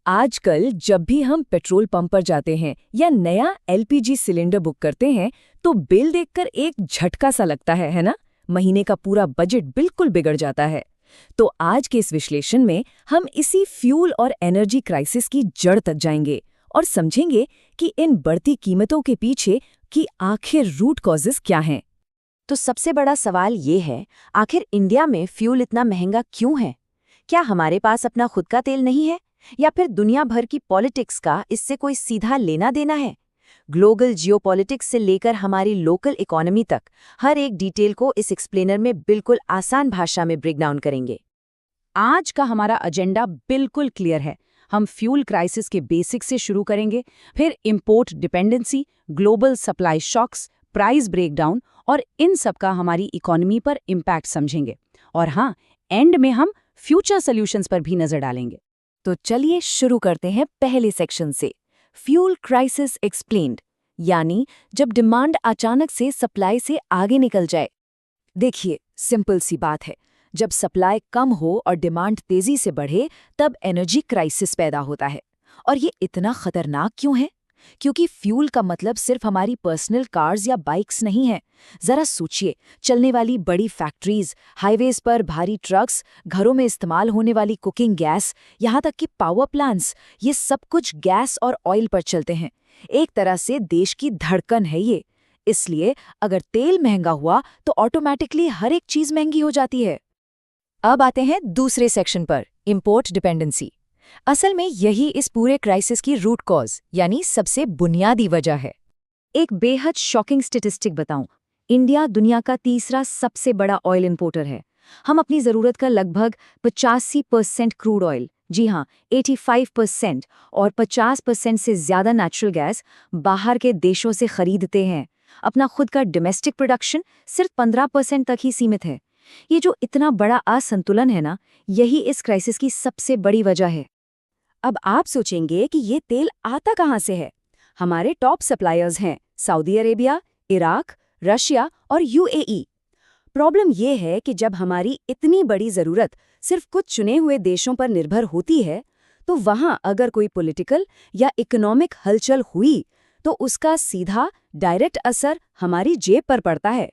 आजकल जब भी हम पेट्रोल पंप पर जाते हैं या नया एलपीजी सिलेंडर बुक करते हैं तो बिल देखकर एक झटका सा लगता है ना। महीने का पूरा बजट बिल्कुल बिगड़ जाता है। तो आज के इस विश्लेषण में हम इसी फ्यूल और एनर्जी क्राइसिस की जड़ तक जाएंगे और समझेंगे कि इन बढ़ती कीमतों के पीछे की आखिर रूट कॉजेस क्या हैं। तो सबसे बड़ा सवाल ये है, आखिर इंडिया में फ्यूल इतना महंगा क्यों है? क्या हमारे पास अपना खुद का तेल नहीं है या फिर दुनिया भर की पॉलिटिक्स का इससे कोई सीधा लेना देना है? ग्लोबल जियोपॉलिटिक्स से लेकर हमारी लोकल इकोनॉमी तक हर एक डिटेल को इस एक्सप्लेनर में बिल्कुल आसान भाषा में ब्रेक डाउन करेंगे। आज का हमारा एजेंडा बिल्कुल क्लियर है। हम फ्यूल क्राइसिस के बेसिक से शुरू करेंगे, फिर import dependency, global supply shocks, price breakdown और इन सब का हमारी इकोनॉमी पर इम्पैक्ट समझेंगे। और हाँ, एंड में हम फ्यूचर सॉल्यूशंस पर भी नजर डालेंगे। तो चलिए शुरू करते हैं पहले सेक्शन से, फ्यूल क्राइसिस एक्सप्लेन्ड, यानी जब डिमांड अचानक से सप्लाई से आगे निकल जाए। देखिए, सिंपल सी बात है, जब सप्लाई कम हो और डिमांड तेजी से बढ़े तब एनर्जी क्राइसिस पैदा होता है। और ये इतना खतरनाक क्यों है? क्योंकि फ्यूल का मतलब सिर्फ हमारी पर्सनल कार्स या बाइक्स नहीं है। जरा सोचिए, चलने वाली बड़ी फैक्ट्रीज, हाईवेज पर भारी ट्रक्स, घरों में इस्तेमाल होने वाली कुकिंग गैस, यहाँ तक कि पावर प्लांट्स, ये सब कुछ गैस और ऑयल पर चलते हैं। एक तरह से देश की धड़कन है ये। इसलिए अगर तेल महंगा हुआ तो ऑटोमेटिकली हर एक चीज महंगी हो जाती है। अब आते हैं दूसरे सेक्शन पर, इंपोर्ट डिपेंडेंसी। असल में यही इस पूरे क्राइसिस की रूट कॉज यानी सबसे बुनियादी वजह है। एक बेहद शॉकिंग स्टेटिस्टिक बताऊं, इंडिया दुनिया का तीसरा सबसे बड़ा ऑयल इंपोर्टर है। हम अपनी ज़रूरत का लगभग 85% क्रूड ऑयल, जी हाँ 85%, और 50% से ज़्यादा नेचुरल गैस बाहर के देशों से खरीदते हैं। अपना खुद का डोमेस्टिक प्रोडक्शन सिर्फ 15% तक ही सीमित है। ये जो इतना बड़ा असंतुलन है ना, यही इस क्राइसिस की सबसे बड़ी वजह है। अब आप सोचेंगे कि ये तेल आता कहाँ से है? हमारे टॉप सप्लायर्स हैं सऊदी अरेबिया, इराक, रशिया और यूएई। प्रॉब्लम ये है कि जब हमारी इतनी बड़ी ज़रूरत सिर्फ कुछ चुने हुए देशों पर निर्भर होती है, तो वहाँ अगर कोई पॉलिटिकल या इकोनॉमिक हलचल हुई तो उसका सीधा डायरेक्ट असर हमारी जेब पर पड़ता है।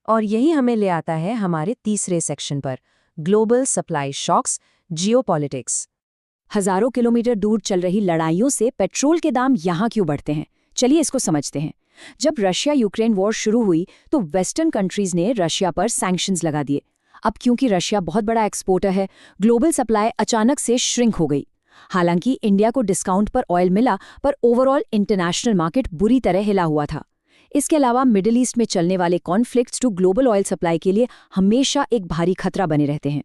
और यही हमें ले आता है हमारे तीसरे सेक्शन पर, ग्लोबल सप्लाई शॉक्स, जियोपॉलिटिक्स। हजारों किलोमीटर दूर चल रही लड़ाइयों से पेट्रोल के दाम यहाँ क्यों बढ़ते हैं? चलिए इसको समझते हैं। जब रशिया यूक्रेन वॉर शुरू हुई तो वेस्टर्न कंट्रीज ने रशिया पर सैंक्शंस लगा दिए। अब क्योंकि रशिया बहुत बड़ा एक्सपोर्टर है, ग्लोबल सप्लाई अचानक से श्रिंक हो गई। हालांकि इंडिया को डिस्काउंट पर ऑयल मिला, पर ओवरऑल इंटरनेशनल मार्केट बुरी तरह हिला हुआ था। इसके अलावा मिडिल ईस्ट में चलने वाले conflicts to global oil supply के लिए हमेशा एक भारी खतरा बने रहते हैं।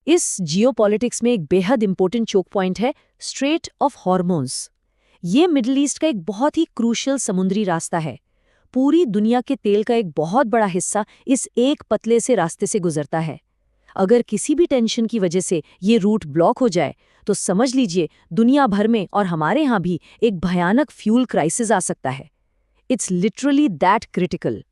इस जियोपॉलिटिक्स में एक बेहद इंपॉर्टेंट चोक पॉइंट है स्ट्रेट ऑफ हॉर्मोन्स। ये मिडिल ईस्ट का एक बहुत ही क्रूशियल समुद्री रास्ता है। पूरी दुनिया के तेल का एक बहुत बड़ा हिस्सा इस एक पतले से रास्ते से गुजरता है। अगर किसी भी टेंशन की वजह से ये रूट ब्लॉक हो जाए तो समझ लीजिए दुनिया भर में और हमारे यहाँ भी एक भयानक फ्यूल क्राइसिस आ सकता है। It's literally that critical.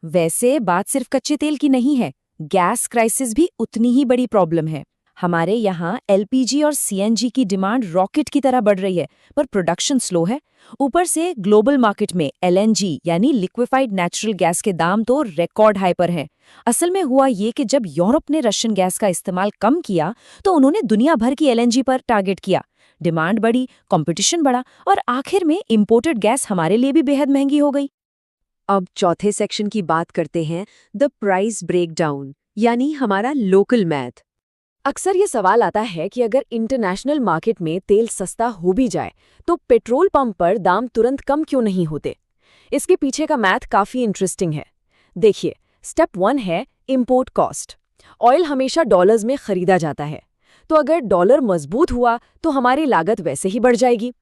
वैसे बात सिर्फ कच्चे तेल की नहीं है, गैस क्राइसिस भी उतनी ही बड़ी प्रॉब्लम है। हमारे यहाँ एलपीजी और सीएनजी की डिमांड रॉकेट की तरह बढ़ रही है, पर प्रोडक्शन स्लो है। ऊपर से ग्लोबल मार्केट में एलएनजी यानी लिक्विफाइड नेचुरल गैस के दाम तो रिकॉर्ड हाई पर हैं। असल में हुआ ये कि जब यूरोप ने रशियन गैस का इस्तेमाल कम किया तो उन्होंने दुनिया भर की एलएनजी पर टारगेट किया। डिमांड बढ़ी, कंपटीशन बढ़ा और आखिर में इंपोर्टेड गैस हमारे लिए भी बेहद महंगी हो गई। अब चौथे सेक्शन की बात करते हैं, द प्राइस ब्रेकडाउन, यानी हमारा लोकल मैथ। अक्सर ये सवाल आता है कि अगर इंटरनेशनल मार्केट में तेल सस्ता हो भी जाए तो पेट्रोल पंप पर दाम तुरंत कम क्यों नहीं होते? इसके पीछे का मैथ काफी इंटरेस्टिंग है। देखिए, स्टेप 1 है इंपोर्ट कॉस्ट। ऑयल हमेशा डॉलर्स में खरीदा जाता है, तो अगर डॉलर मजबूत हुआ तो हमारी लागत वैसे ही बढ़ जाएगी।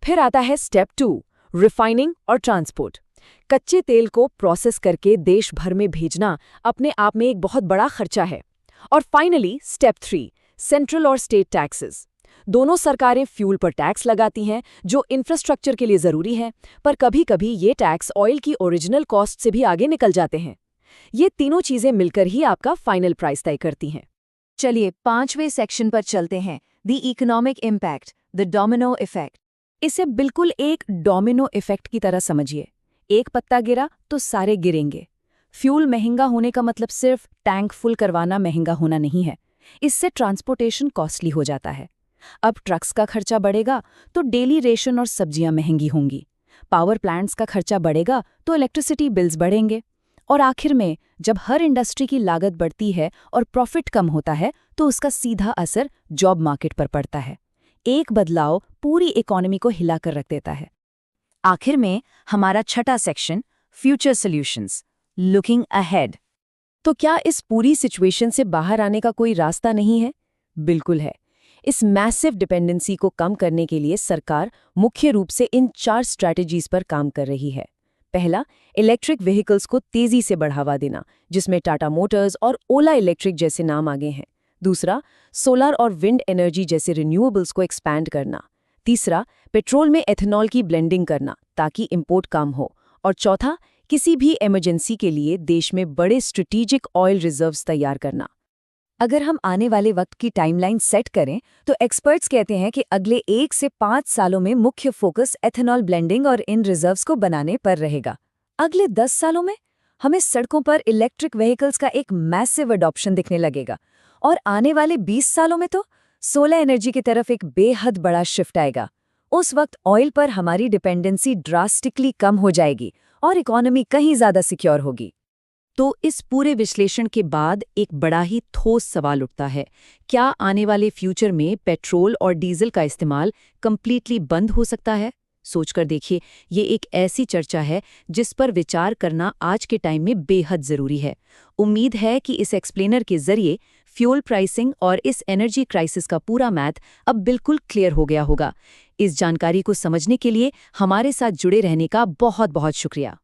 फिर आता है स्टेप 2, रिफाइनिंग और ट्रांसपोर्ट। कच्चे तेल को प्रोसेस करके देश भर में भेजना अपने आप में एक बहुत बड़ा खर्चा है। और फाइनली स्टेप 3, सेंट्रल और स्टेट टैक्सेस। दोनों सरकारें फ्यूल पर टैक्स लगाती हैं जो इंफ्रास्ट्रक्चर के लिए ज़रूरी है, पर कभी-कभी ये टैक्स ऑयल की ओरिजिनल कॉस्ट से भी आगे निकल जाते हैं। ये तीनों चीज़ें मिलकर ही आपका फाइनल प्राइस तय करती हैं। चलिए 5वें सेक्शन पर चलते हैं, the economic impact, the domino effect. इसे बिल्कुल एक डोमिनो इफेक्ट की तरह समझिए। एक पत्ता गिरा तो सारे गिरेंगे। फ्यूल महंगा होने का मतलब सिर्फ टैंक फुल करवाना महंगा होना नहीं है। इससे ट्रांसपोर्टेशन कॉस्टली हो जाता है। अब ट्रक्स का खर्चा बढ़ेगा तो डेली रेशन और सब्जियां महंगी होंगी। पावर प्लांट्स का खर्चा बढ़ेगा तो इलेक्ट्रिसिटी बिल्स बढ़ेंगे। और आखिर में जब हर इंडस्ट्री की लागत बढ़ती है और प्रॉफिट कम होता है तो उसका सीधा असर जॉब मार्केट पर पड़ता है। एक बदलाव पूरी इकोनॉमी को हिलाकर रख देता है। आखिर में हमारा छठा section, future solutions, looking ahead. तो क्या इस पूरी सिचुएशन से बाहर आने का कोई रास्ता नहीं है? बिल्कुल है। इस मैसिव डिपेंडेंसी को कम करने के लिए सरकार मुख्य रूप से इन 4 स्ट्रैटेजीज पर काम कर रही है। पहला, इलेक्ट्रिक व्हीकल्स को तेजी से बढ़ावा देना, जिसमें टाटा मोटर्स और ओला इलेक्ट्रिक जैसे नाम आगे हैं। दूसरा, सोलर और विंड एनर्जी जैसे रिन्यूएबल्स को एक्सपैंड करना। तीसरा, पेट्रोल में एथेनॉल की ब्लेंडिंग करना ताकि इंपोर्ट कम हो। और चौथा, किसी भी इमरजेंसी के लिए देश में बड़े स्ट्रेटेजिक ऑयल रिजर्व्स तैयार करना। अगर हम आने वाले वक्त की टाइमलाइन सेट करें तो एक्सपर्ट्स कहते हैं कि अगले 1 से 5 सालों में मुख्य फोकस एथेनॉल ब्लेंडिंग और इन रिजर्व्स को बनाने पर रहेगा। अगले 10 सालों में हमें सड़कों पर इलेक्ट्रिक व्हीकल्स का एक मैसिव अडॉप्शन दिखने लगेगा और आने वाले 20 सालों में तो सोलर एनर्जी की तरफ एक बेहद बड़ा शिफ्ट आएगा। उस वक्त ऑयल पर हमारी डिपेंडेंसी ड्रास्टिकली कम हो जाएगी और इकोनॉमी कहीं ज़्यादा सिक्योर होगी। तो इस पूरे विश्लेषण के बाद एक बड़ा ही ठोस सवाल उठता है, क्या आने वाले फ्यूचर में पेट्रोल और डीजल का इस्तेमाल कंप्लीटली बंद हो सकता है? सोचकर देखिए, ये एक ऐसी चर्चा है जिस पर विचार करना आज के टाइम में बेहद ज़रूरी है। उम्मीद है कि इस एक्सप्लेनर के ज़रिए फ्यूल प्राइसिंग और इस एनर्जी क्राइसिस का पूरा मैथ अब बिल्कुल क्लियर हो गया होगा। इस जानकारी को समझने के लिए हमारे साथ जुड़े रहने का बहुत बहुत शुक्रिया।